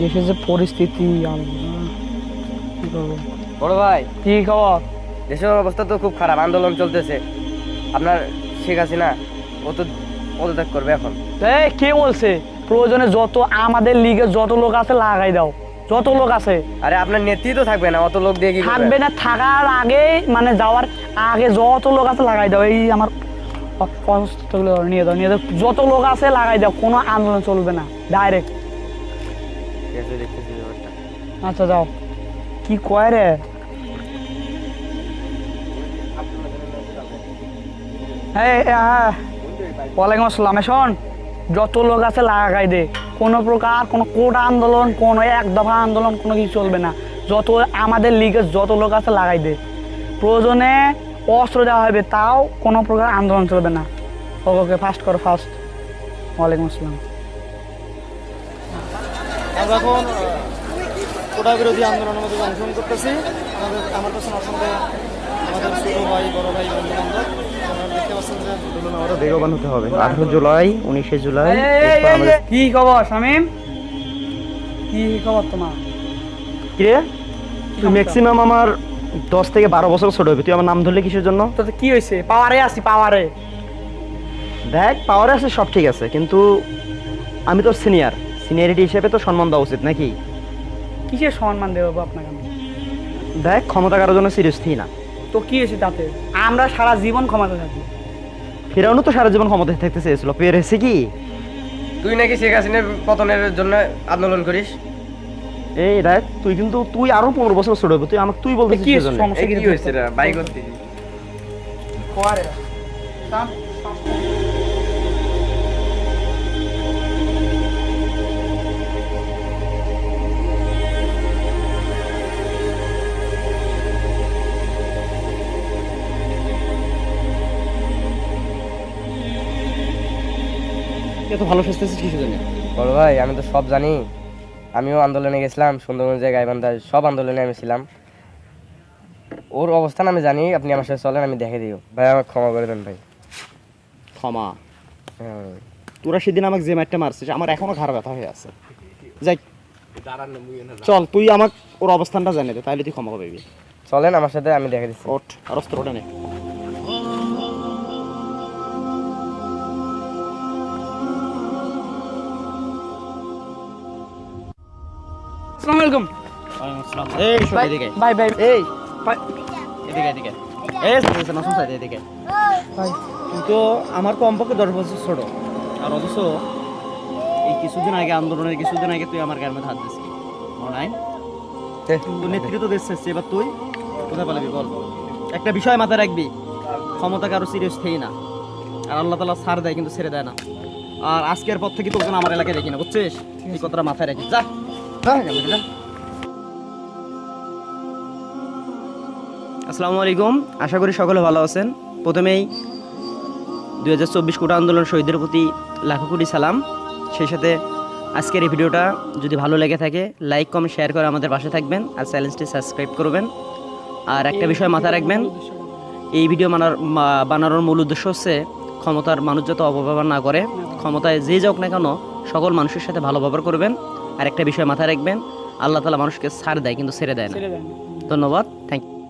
দেশের যে পরিস্থিতি কি করবো। বড় ভাই, কি খবর? দেশের অবস্থা তো খুব খারাপ, আন্দোলন চলতেছে। আপনার শেখ হাসিনা ও তো পদত্যাগ করবে এখন। এই কে বলছে? প্রয়োজনে যত আমাদের লিগে যত লোক আছে লাগাই দাও, যত লোক আছে। আরে আপনার নেত্রী তো থাকবে না, অত লোক দিয়ে কি থাকবে না, থাকার আগে মানে যাওয়ার আগে যত লোক আছে লাগাই দাও। এই আমার অসুস্থগুলো নিয়ে দাও, নিয়ে দাও, যত লোক আছে লাগাই দাও, কোনো আন্দোলন চলবে না, ডাইরেক্ট। ঠিক আছে, দেখতেছি ব্যাপারটা। আচ্ছা যাও। কি কয় রে? হ্যাঁ, ওয়ালাইকুম আসসালাম। শোন, যত লোক আছে লাগাই দে, কোনো প্রকার কোনো কোটা আন্দোলন, কোনো এক দফা আন্দোলন, কোনো কিছু চলবে না। যত আমাদের লিগের যত লোক আছে লাগাই দে, প্রয়োজনে অস্ত্র দেওয়া হবে, তাও কোনো প্রকার আন্দোলন চলবে না। ওকে ফাস্ট করো, ফাস্ট। ওয়ালাইকুম আসসালাম। আমরা এখন কোটা বিরোধী আন্দোলনের মধ্যে অংশগ্রহণ করতেছি। আমার কাছে অসংখ্য আমাদের ছোট ভাই, বড় ভাই, বন্ধু বান্ধব দেখতে পাচ্ছেন যে আমরা বেগবান হতে হবে। 18 জুলাই, 19 জুলাই। কি খবর শামিম? কি খবর তোমার? কিরে, তুই ম্যাক্সিমাম আমার 10 থেকে 12 বছর ছোট হবে, তুই আমার নাম ধরলে কিসের জন্য? তো কি হয়েছে? পাওয়ারে আছি, পাওয়ারে। দেখ, পাওয়ারে আছে, সব ঠিক আছে, কিন্তু আমি তোর সিনিয়র, সিনিয়রিটি হিসেবে তো সম্মান দেওয়া উচিত নাকি? কিসের সম্মান দেবো আপনাকে আমি? দেখ, ক্ষমতা কারোর জন্য সিরিয়াস থি না। তো কি হয়েছে তাতে? আমরা সারা জীবন ক্ষমতা থাকবো। ফেরাউনও তো সারা জীবন ক্ষমতায় থাকতে চেয়েছিল, পেরেছে কি? তুই নাকি শেখ হাসিনার পতনের জন্য আন্দোলন করিস? এই দেখ, তুই আরো 15 বছর ছোট হবে, তুই আমাকে তুই বলতে কি কিসের জন্য? সমস্যা? কি হয়েছে রে ভাই? করতে পাওয়ারে এত ভালো সাজতেছিস কিসের জন্য? বড় ভাই, আমি তো সব জানি। আমিও আন্দোলনে গেছিলাম, সুন্দরগঞ্জে, গাইবান্ধায়, সব আন্দোলনে আমি ছিলাম। ওর অবস্থান আমি জানি। আপনি আমার সাথে চলেন, আমি দেখে দিও। ভাই আমাকে ক্ষমা করে দেন ভাই। ক্ষমা? হ্যাঁ ভাই। তোরা সেদিন আমাকে যে ম্যাটটা মারছিস, আমার এখনো ঘাড় ব্যথা হয়ে আছে। যাই, চল, তুই আমাকে ওর অবস্থানটা জানিয়ে দে, তাহলে তুই ক্ষমা পাবি। চলেন আমার সাথে, আমি দেখে দিচ্ছি। ওঠ, আর অস্ত্রটা নে। আসসালামু আলাইকুম। এই শোন এদিকে। Bye bye. এই বাই এদিকে এদিকে। এই শুনছেন না, শুনছেন এদিকে। বাই। তুই তো আমার কমপক্ষে 10 বছর ছোট, আর অথচ এই কিছুদিন আগে তুই আমার গায়ের মধ্যে হাত দিছিস, মনে নাই? তুই নেতৃত্ব দিচ্ছিস, এবার তুই কোথায় পালাবি বল? একটা বিষয় মাথায় রাখবি, ক্ষমতা কারো সিরিয়াস থেই না, আর আল্লাহ তাআলা ছাড় দেয় কিন্তু ছেড়ে দেয় না। আর আজকের পর থেকে তোর জন্য আমার এলাকায় দেখি না, বুঝছিস? এই কথাটা মাথায় রাখিস। যা আসসালামু আলাইকুম, আশা করি সকলে ভালো আছেন। প্রথমেই 2024 কোটা আন্দোলন শহীদদের প্রতি লাখো কোটি সালাম। সেই সাথে আজকের এই ভিডিওটা যদি ভালো লেগে থাকে, লাইক কমেন্ট শেয়ার করে আমাদের পাশে থাকবেন, আর চ্যানেলটি সাবস্ক্রাইব করবেন। আর একটা বিষয় মাথায় রাখবেন, এই ভিডিও বানানোর মূল উদ্দেশ্য হচ্ছে ক্ষমতার মানুষ যত অপব্যবহার না করে, ক্ষমতায় যে যাক না কেন সকল মানুষের সাথে ভালো ব্যবহার করবেন। আর একটা বিষয় মাথায় রাখবেন, আল্লাহ তাআলা মানুষকে ছাড় দেয় কিন্তু ছেড়ে দেয় না। ধন্যবাদ, থ্যাংক ইউ।